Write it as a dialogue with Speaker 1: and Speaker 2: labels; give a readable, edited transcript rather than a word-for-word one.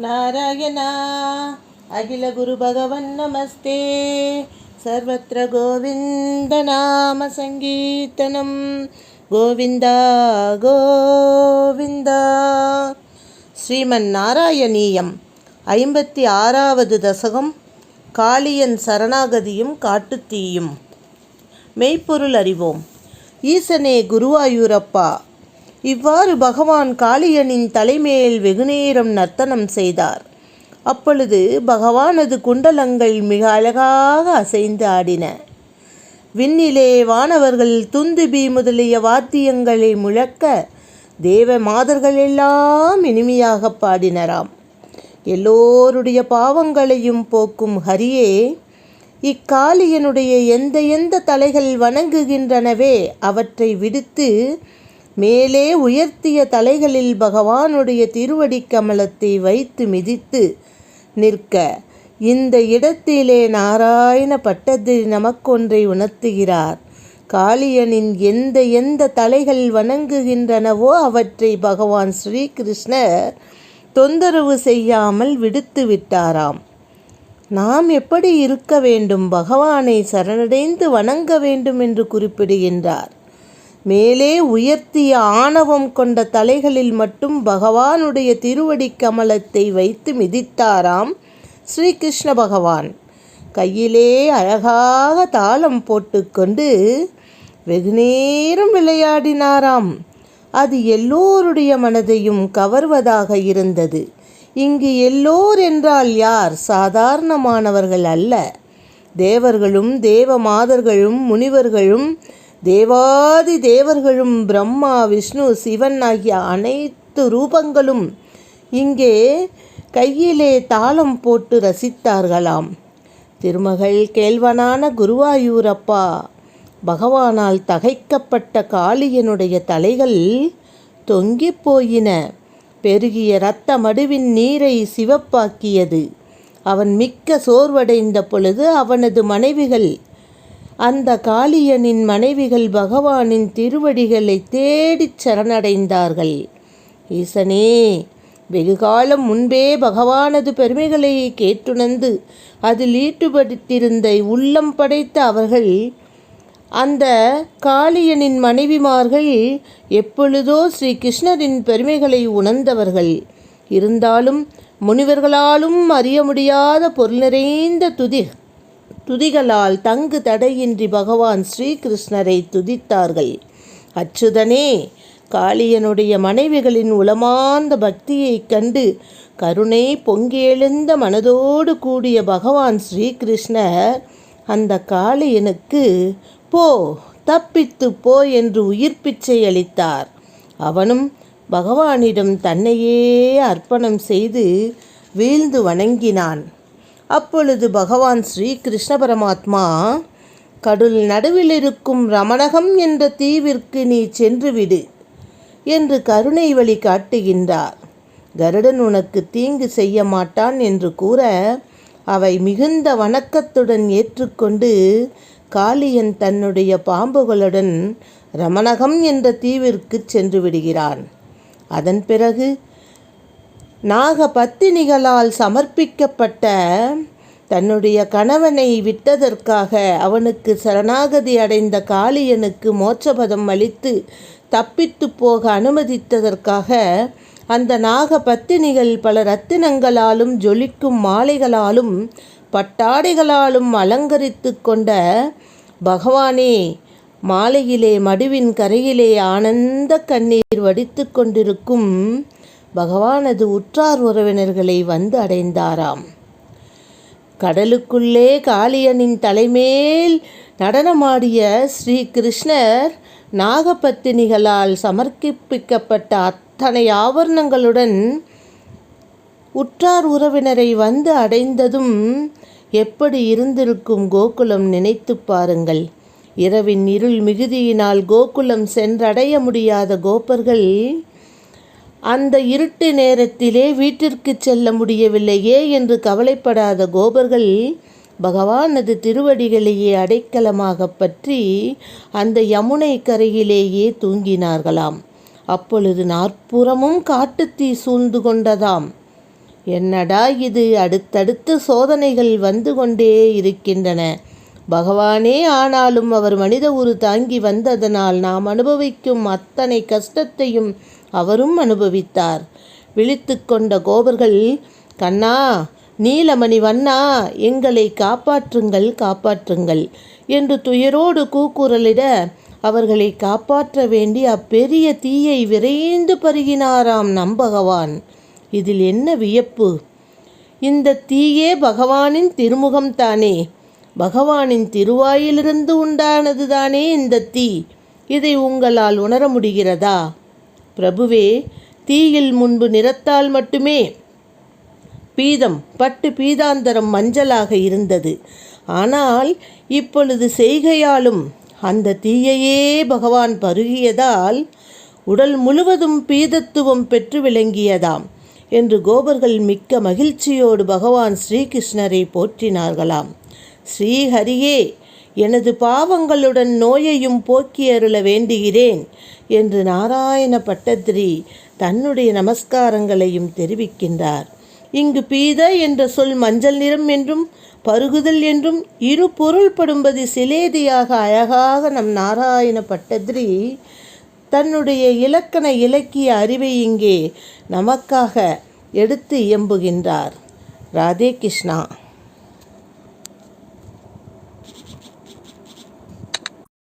Speaker 1: नारायण अखिल गुरु भगवन् नमस्ते सर्वत्र गोविंद नाम संकीर्तनं गोविंद गोविंद ஸ்ரீமன்னாராயணீயம் 56வது தசகம் காளியன் சரணாகதியும் காட்டுத்தீயும். மெய்ப்பொருள் அறிவோம். ஈசனே குருவாயூரப்பா. இவ்வாறு பகவான் காளியனின் தலைமேல் வெகுநேரம் நர்த்தனம் செய்தார். அப்பொழுது பகவானது குண்டலங்கள் மிக அழகாக அசைந்து ஆடின. விண்ணிலே வானவர்கள் துந்துபி முதலிய வாத்தியங்களை முழக்க தேவ மாதர்கள் எல்லாம் இனிமையாக பாடினராம். எல்லோருடைய பாவங்களையும் போக்கும் ஹரியே, இக்காளியனுடைய எந்த தலைகள் வணங்குகின்றனவே அவற்றை விடுத்து மேலே உயர்த்திய தலைகளில் பகவானுடைய திருவடி கமலத்தை வைத்து மிதித்து நிற்க இந்த இடத்திலே நாராயண பட்டதிரி நமக்கொன்றை உணர்த்துகிறார். காளியனின் எந்த தலைகள் வணங்குகின்றனவோ அவற்றை பகவான் ஸ்ரீகிருஷ்ணர் தொந்தரவு செய்யாமல் விடுத்து விட்டாராம். நாம் எப்படி இருக்க வேண்டும்? பகவானை சரணடைந்து வணங்க வேண்டும் என்று குறிப்பிடுகின்றார். மேலே உயர்த்திய ஆணவம் கொண்ட தலைகளில் மட்டும் பகவானுடைய திருவடி கமலத்தை வைத்து மிதித்தாராம் ஸ்ரீகிருஷ்ண பகவான். கையிலே அழகாக தாளம் போட்டுக்கொண்டு வெகுநேரம் விளையாடினாராம். அது எல்லோருடைய மனதையும் கவர்வதாக இருந்தது. இங்கு எல்லோர் என்றால் யார்? சாதாரணமானவர்கள் அல்ல. தேவர்களும் தேவ மாதர்களும் முனிவர்களும் தேவாதி தேவர்களும் பிரம்மா விஷ்ணு சிவன் ஆகிய அனைத்து ரூபங்களும் இங்கே கையிலே தாளம் போட்டு ரசித்தார்களாம். திருமகள் கேள்வனான குருவாயூரப்பா, பகவானால் தகைக்கப்பட்ட காளியனுடைய தலைகள் தொங்கிப் போயின. பெருகிய இரத்த மடுவின் நீரை சிவப்பாக்கியது. அவன் மிக்க சோர்வடைந்த பொழுது அவனது மனைவிகள், அந்த காளியனின் மனைவிகள் பகவானின் திருவடிகளை தேடிச் சரணடைந்தார்கள். ஈசனே, வெகுகாலம் முன்பே பகவானது பெருமைகளை கேட்டுணர்ந்து அதில் ஈடுபட்டிருந்த உள்ளம் படைத்த அவர்கள், அந்த காளியனின் மனைவிமார்கள் எப்பொழுதோ ஸ்ரீ கிருஷ்ணரின் பெருமைகளை உணர்ந்தவர்கள். இருந்தாலும் முனிவர்களாலும் அறிய முடியாத பொருள் நிறைந்த துதிகளால் தங்கு தடையின்றி பகவான் ஸ்ரீகிருஷ்ணரை துதித்தார்கள். அச்சுதனே, காளியனுடைய மனைவிகளின் உளமார்ந்த பக்தியைக் கண்டு கருணை பொங்கியெழுந்த மனதோடு கூடிய பகவான் ஸ்ரீகிருஷ்ணர் அந்த காளியனுக்கு போ, தப்பித்து போ என்று உயிர் பிச்சை அளித்தார். அவனும் பகவானிடம் தன்னையே அர்ப்பணம் செய்து வீழ்ந்து வணங்கினான். அப்பொழுது பகவான் ஸ்ரீ கிருஷ்ண பரமாத்மா, கடல் நடுவில் இருக்கும் ரமணகம் என்ற தீவிற்கு நீ சென்று விடு என்று கருணை வழி காட்டுகின்றார். கருடன் உனக்கு தீங்கு செய்ய மாட்டான் என்று கூற அவை மிகுந்த வணக்கத்துடன் ஏற்றுக்கொண்டு காளியன் தன்னுடைய பாம்புகளுடன் ரமணகம் என்ற தீவிற்கு சென்று விடுகிறான். அதன் பிறகு நாகபத்தினிகளால் சமர்ப்பிக்கப்பட்ட தன்னுடைய கணவனை விட்டதற்காக அவனுக்கு சரணாகதி அடைந்த காளியனுக்கு மோட்சபதம் அளித்து தப்பித்து போக அனுமதித்ததற்காக அந்த நாகபத்தினிகள் பல ரத்தினங்களாலும் ஜொலிக்கும் மாலைகளாலும் பட்டாடைகளாலும் அலங்கரித்து கொண்ட பகவானே, மாலையிலே மடுவின் கரையிலே ஆனந்த கண்ணீர் வடித்து கொண்டிருக்கும் பகவானது உற்றார் உறவினர்களை வந்து அடைந்தாராம். கடலுக்குள்ளே காளியனின் தலைமேல் நடனமாடிய ஸ்ரீ கிருஷ்ணர் நாகபத்தினிகளால் சமர்ப்பிக்கப்பட்ட அத்தனை ஆபரணங்களுடன் உற்றார் உறவினரை வந்து அடைந்ததும் எப்படி இருந்திருக்கும் கோகுலம் நினைத்து பாருங்கள். இரவின் இருள் மிகுதியினால் கோகுலம் சென்றடைய முடியாத கோபர்கள் அந்த இருட்டு நேரத்திலே வீட்டிற்கு செல்ல முடியவில்லையே என்று கவலைப்படாத கோபர்கள் பகவானது திருவடிகளையே அடைக்கலமாக பற்றி அந்த யமுனை கரையிலேயே தூங்கினார்களாம். அப்பொழுது நாற்புறமும் காட்டுத்தீ சூழ்ந்து கொண்டதாம். என்னடா இது, அடுத்தடுத்து சோதனைகள் வந்து கொண்டே இருக்கின்றன. பகவானே ஆனாலும் அவர் மனித உரு தாங்கி வந்ததனால் நாம் அனுபவிக்கும் அத்தனை கஷ்டத்தையும் அவரும் அனுபவித்தார். விழித்து கொண்ட கோபர்கள், கண்ணா, நீலமணி வண்ணா, எங்களை காப்பாற்றுங்கள், காப்பாற்றுங்கள் என்று துயரோடு கூக்குரலிட அவர்களை காப்பாற்ற வேண்டி அப்பெரிய தீயை விரைந்து பருகினாராம் நம்பகவான். இதில் என்ன வியப்பு? இந்த தீயே பகவானின் திருமுகம்தானே, பகவானின் திருவாயிலிருந்து உண்டானது தானே இந்த தீ. இதை உங்களால் உணர முடிகிறதா? பிரபுவே, தீயில் முன்பு நிறத்தால் மட்டுமே பீதம் பட்டு பீதாந்தரம் மஞ்சளாக இருந்தது. ஆனால் இப்பொழுது செய்கையாலும் அந்த தீயையே பகவான் பருகியதால் உடல் முழுவதும் பீதத்துவம் பெற்று விளங்கியதாம் என்று கோபர்கள் மிக்க மகிழ்ச்சியோடு பகவான் ஸ்ரீகிருஷ்ணரை போற்றினார்களாம். ஸ்ரீஹரியே, எனது பாவங்களுடன் நோயையும் போக்கி அருள வேண்டுகிறேன் என்று நாராயண பட்டத்திரி தன்னுடைய நமஸ்காரங்களையும் தெரிவிக்கின்றார். இங்கு பீத என்ற சொல் மஞ்சள் நிறம் என்றும் பருகுதல் என்றும் இரு பொருள்படும்பது சிலேதியாக அழகாக நம் நாராயண பட்டத்திரி தன்னுடைய இலக்கண இலக்கிய அறிவை இங்கே நமக்காக எடுத்து இயம்புகின்றார். ராதே கிருஷ்ணா.